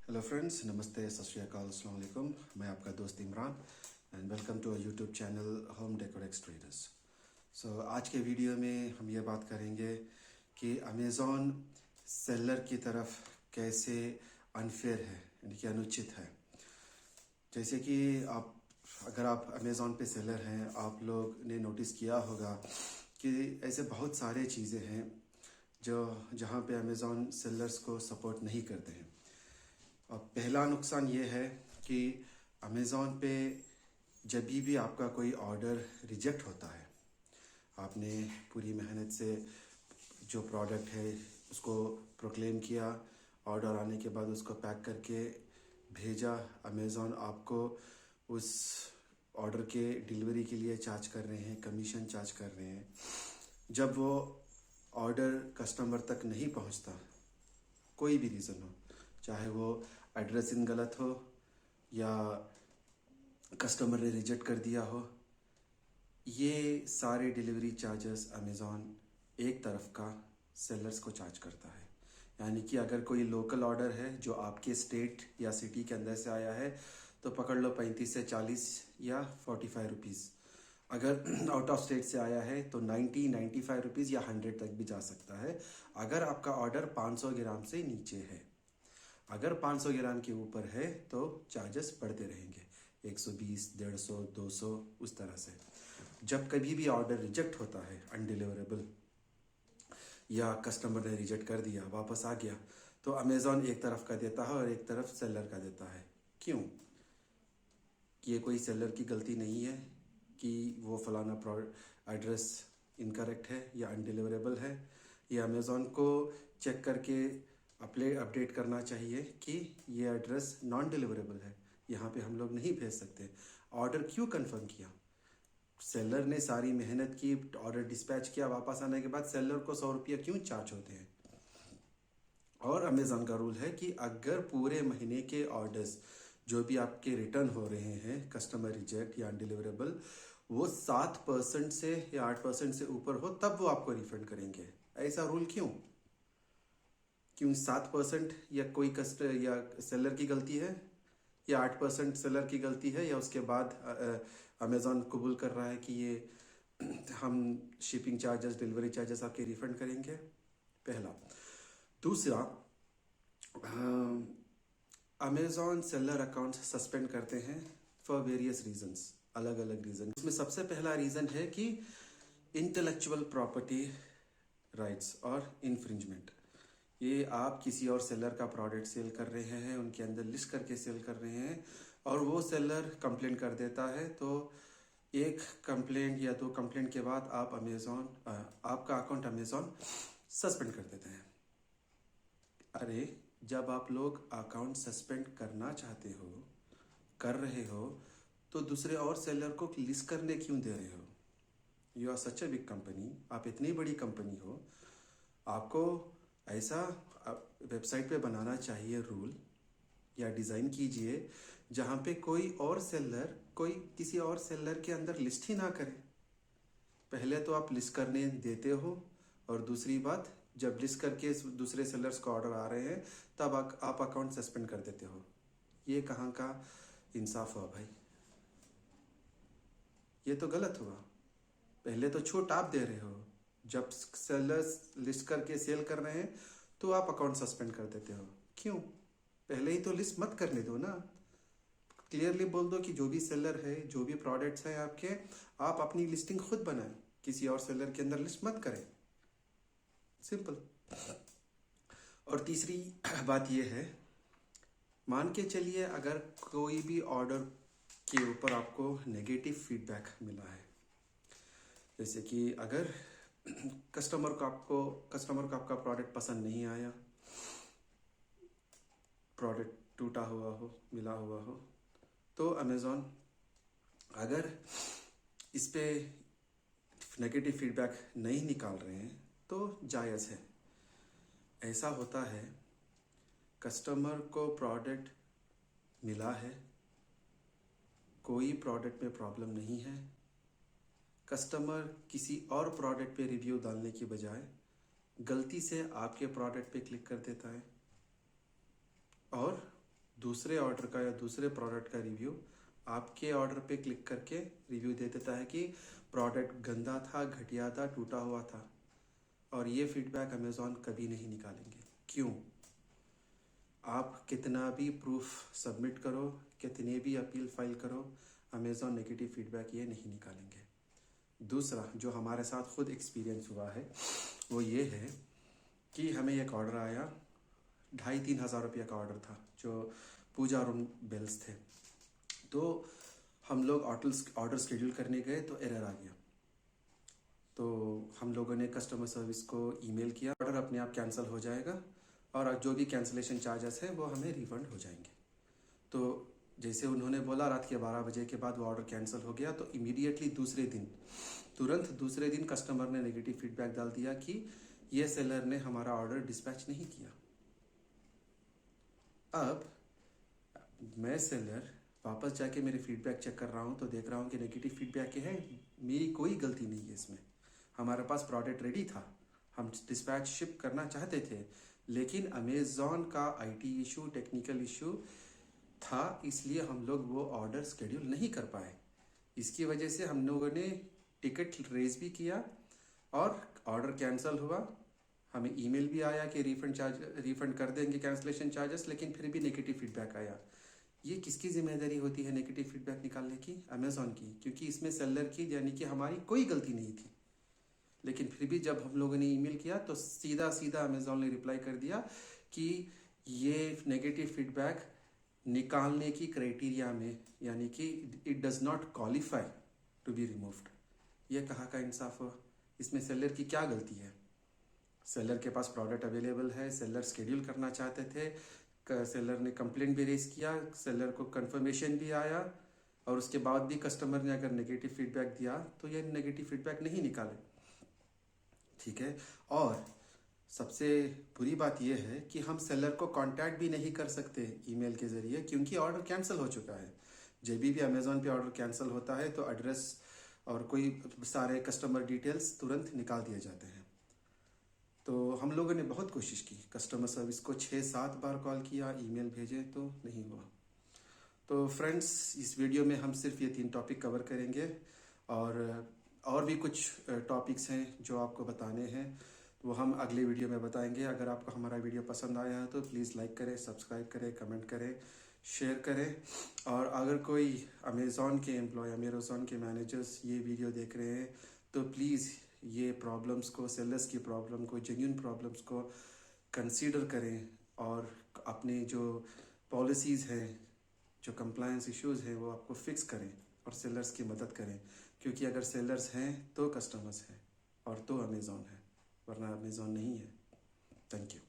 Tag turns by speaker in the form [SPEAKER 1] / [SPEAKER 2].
[SPEAKER 1] Hello friends, नमस्ते, सत श्री अकाल, अस्सलाम वालेकुम। मैं आपका दोस्त Imran and welcome to YouTube channel home decor X traders. So आज के वीडियो में हम ये बात करेंगे कि अमेज़ॉन सेलर की तरफ कैसे अनफेयर है, यानी कि अनुचित है। जैसे कि अगर आप अमेज़ॉन पे सेलर हैं, आप लोग ने नोटिस किया होगा कि ऐसे बहुत सारे चीज़ें हैं जो जहाँ पे अमेज़ॉन सेलर्स को सपोर्ट नहीं करते हैं। और पहला नुकसान ये है कि अमेज़ॉन पे जब भी आपका कोई ऑर्डर रिजेक्ट होता है, आपने पूरी मेहनत से जो प्रोडक्ट है उसको प्रोक्लेम किया, ऑर्डर आने के बाद उसको पैक करके भेजा, अमेज़ॉन आपको उस ऑर्डर के डिलीवरी के लिए चार्ज कर रहे हैं, कमीशन चार्ज कर रहे हैं। जब वो ऑर्डर कस्टमर तक नहीं पहुंचता, कोई भी रीज़न हो, चाहे वो एड्रेसिंग गलत हो या कस्टमर ने रिजेक्ट कर दिया हो, ये सारे डिलीवरी चार्जेस अमेज़ॉन एक तरफ का सेलर्स को चार्ज करता है। यानी कि अगर कोई लोकल ऑर्डर है जो आपके स्टेट या सिटी के अंदर से आया है तो पकड़ लो 35 से 40 या 45 रुपीज़। अगर आउट ऑफ स्टेट से आया है तो 95 रुपीज़ या 100 तक भी जा सकता है, अगर आपका ऑर्डर 500 ग्राम से नीचे है। अगर 500 ग्राम के ऊपर है तो चार्जेस बढ़ते रहेंगे, 120, 150, 200, उस तरह से। जब कभी भी ऑर्डर रिजेक्ट होता है, अनडिलीवरेबल, या कस्टमर ने रिजेक्ट कर दिया, वापस आ गया, तो अमेज़ॉन एक तरफ का देता है और एक तरफ सेलर का देता है। क्यों? कि ये कोई सेलर की गलती नहीं है कि वो फलाना एड्रेस इनकरेक्ट है या अनडिलीवरेबल है। ये अमेज़ॉन को चेक करके अपडेट करना चाहिए कि ये एड्रेस नॉन डिलीवरेबल है, यहाँ पे हम लोग नहीं भेज सकते। ऑर्डर क्यों कंफर्म किया? सेलर ने सारी मेहनत की, ऑर्डर डिस्पैच किया, वापस आने के बाद सेलर को 100 रुपया क्यों चार्ज होते हैं? और अमेज़ॉन का रूल है कि अगर पूरे महीने के ऑर्डर्स जो भी आपके रिटर्न हो रहे हैं, कस्टमर रिजेक्ट या अनडिलीवरेबल, वो 7% से या 8% से ऊपर हो तब वो आपको रिफंड करेंगे। ऐसा रूल क्यों? 7% या कोई कस्टमर या सेलर की गलती है, या 8% सेलर की गलती है, या उसके बाद अमेज़ॉन कबूल कर रहा है कि ये हम शिपिंग चार्जेस, डिलीवरी चार्जेस आपके रिफंड करेंगे? पहला। दूसरा, अमेज़ॉन सेलर अकाउंट सस्पेंड करते हैं फॉर वेरियस रीजंस, अलग अलग रीज़न। इसमें सबसे पहला रीज़न है कि इंटेलेक्चुअल प्रॉपर्टी राइट्स और इन्फ्रिंजमेंट। ये आप किसी और सेलर का प्रोडक्ट सेल कर रहे हैं, उनके अंदर लिस्ट करके सेल कर रहे हैं, और वो सेलर कंप्लेन कर देता है, तो एक कंप्लेंट या दो कंप्लेंट के बाद आपका अकाउंट अमेज़ॉन सस्पेंड कर देते हैं। अरे, जब आप लोग अकाउंट सस्पेंड करना चाहते हो, कर रहे हो, तो दूसरे और सेलर को लिस्ट करने क्यों दे रहे हो? You are such a big company, आप इतनी बड़ी कंपनी हो, आपको ऐसा वेबसाइट पे बनाना चाहिए रूल, या डिज़ाइन कीजिए जहाँ पे कोई किसी और सेलर के अंदर लिस्ट ही ना करे। पहले तो आप लिस्ट करने देते हो, और दूसरी बात, जब लिस्ट करके दूसरे सेलर्स को ऑर्डर आ रहे हैं तब आप अकाउंट सस्पेंड कर देते हो। ये कहाँ का इंसाफ हुआ भाई? ये तो गलत हुआ। पहले तो छूट आप दे रहे हो, जब सेलर्स लिस्ट करके सेल कर रहे हैं तो आप अकाउंट सस्पेंड कर देते हो। क्यों? पहले ही तो लिस्ट मत करने दो ना। क्लियरली बोल दो कि जो भी सेलर है, जो भी प्रोडक्ट्स हैं आपके, आप अपनी लिस्टिंग खुद बनाएं, किसी और सेलर के अंदर लिस्ट मत करें। सिंपल। और तीसरी बात यह है, मान के चलिए अगर कोई भी ऑर्डर के ऊपर आपको नेगेटिव फीडबैक मिला है, जैसे कि अगर कस्टमर को आपका प्रोडक्ट पसंद नहीं आया, प्रोडक्ट टूटा हुआ हो, मिला हुआ हो, तो अमेज़ॉन अगर इस पे नेगेटिव फीडबैक नहीं निकाल रहे हैं तो जायज़ है। ऐसा होता है, कस्टमर को प्रोडक्ट मिला है, कोई प्रोडक्ट में प्रॉब्लम नहीं है, कस्टमर किसी और प्रोडक्ट पे रिव्यू डालने की बजाय गलती से आपके प्रोडक्ट पे क्लिक कर देता है, और दूसरे ऑर्डर का या दूसरे प्रोडक्ट का रिव्यू आपके ऑर्डर पे क्लिक करके रिव्यू दे देता है कि प्रोडक्ट गंदा था, घटिया था, टूटा हुआ था। और ये फीडबैक अमेज़ॉन कभी नहीं निकालेंगे। क्यों? आप कितना भी प्रूफ सबमिट करो, कितने भी अपील फाइल करो, अमेज़ॉन नेगेटिव फीडबैक ये नहीं निकालेंगे। दूसरा जो हमारे साथ खुद एक्सपीरियंस हुआ है वो ये है कि हमें एक ऑर्डर आया, 2,500-3 हज़ार रुपये का ऑर्डर था, जो पूजा रूम बेल्स थे। तो हम लोग ऑर्डर शेड्यूल करने गए तो एरर आ गया। तो हम लोगों ने कस्टमर सर्विस को ईमेल किया, ऑर्डर अपने आप कैंसिल हो जाएगा और जो भी कैंसिलेशन चार्जेस हैं वो हमें रिफंड हो जाएंगे। तो जैसे उन्होंने बोला रात के 12 बजे के बाद वो ऑर्डर कैंसिल हो गया, तो इमीडिएटली तुरंत दूसरे दिन कस्टमर ने नेगेटिव फीडबैक डाल दिया कि ये सेलर ने हमारा ऑर्डर डिस्पैच नहीं किया। अब मैं सेलर वापस जाके मेरे फीडबैक चेक कर रहा हूँ तो देख रहा हूँ कि नेगेटिव फीडबैक है, मेरी कोई गलती नहीं है इसमें। हमारे पास प्रोडक्ट रेडी था, हम डिस्पैच शिप करना चाहते थे, लेकिन अमेज़ॉन का आईटी इशू, टेक्निकल इशू था, इसलिए हम लोग वो ऑर्डर शेड्यूल नहीं कर पाए। इसकी वजह से हम लोगों ने टिकट रेज भी किया और ऑर्डर कैंसिल हुआ। हमें ईमेल भी आया कि रिफंड कर देंगे कैंसिलेशन चार्जेस, लेकिन फिर भी नेगेटिव फीडबैक आया। ये किसकी जिम्मेदारी होती है नेगेटिव फीडबैक निकालने की? अमेज़ॉन की, क्योंकि इसमें सेलर की यानी कि हमारी कोई गलती नहीं थी। लेकिन फिर भी जब हम लोगों ने ईमेल किया तो सीधा अमेज़ॉन ने रिप्लाई कर दिया कि ये नेगेटिव फीडबैक निकालने की क्राइटेरिया में, यानी कि it does not qualify to be removed. ये कहाँ का इंसाफ हुआ? इसमें सेलर की क्या गलती है? सेलर के पास प्रोडक्ट अवेलेबल है, सेलर शेड्यूल करना चाहते थे, सेलर ने कंप्लेंट भी रेज किया, सेलर को कंफर्मेशन भी आया, और उसके बाद भी कस्टमर ने अगर नेगेटिव फीडबैक दिया तो ये नेगेटिव फीडबैक नहीं निकाले। ठीक है। और सबसे बुरी बात यह है कि हम सेलर को कांटेक्ट भी नहीं कर सकते ईमेल के ज़रिए, क्योंकि ऑर्डर कैंसिल हो चुका है। जब भी अमेज़ॉन पे ऑर्डर कैंसिल होता है तो एड्रेस और कोई सारे कस्टमर डिटेल्स तुरंत निकाल दिए जाते हैं। तो हम लोगों ने बहुत कोशिश की, कस्टमर सर्विस को 6-7 बार कॉल किया, ईमेल भेजे तो नहीं हुआ। तो फ्रेंड्स, इस वीडियो में हम सिर्फ ये 3 टॉपिक कवर करेंगे, और भी कुछ टॉपिक्स हैं जो आपको बताने हैं, वो हम अगले वीडियो में बताएंगे। अगर आपको हमारा वीडियो पसंद आया है तो प्लीज़ लाइक करें, सब्सक्राइब करें, कमेंट करें, शेयर करें। और अगर कोई अमेज़ॉन के एम्प्लॉय, अमेज़ॉन के मैनेजर्स ये वीडियो देख रहे हैं तो प्लीज़ ये प्रॉब्लम्स को, सेलर्स की प्रॉब्लम को, जेन्युइन प्रॉब्लम्स को कंसीडर करें और अपने जो पॉलिसीज़ हैं, जो कंप्लायंस इश्यूज़ हैं, वो आपको फिक्स करें और सेलर्स की मदद करें। क्योंकि अगर सेलर्स हैं तो कस्टमर्स हैं, और तो अमेज़ॉन है, वरना अमेज़ॉन नहीं है। Thank you.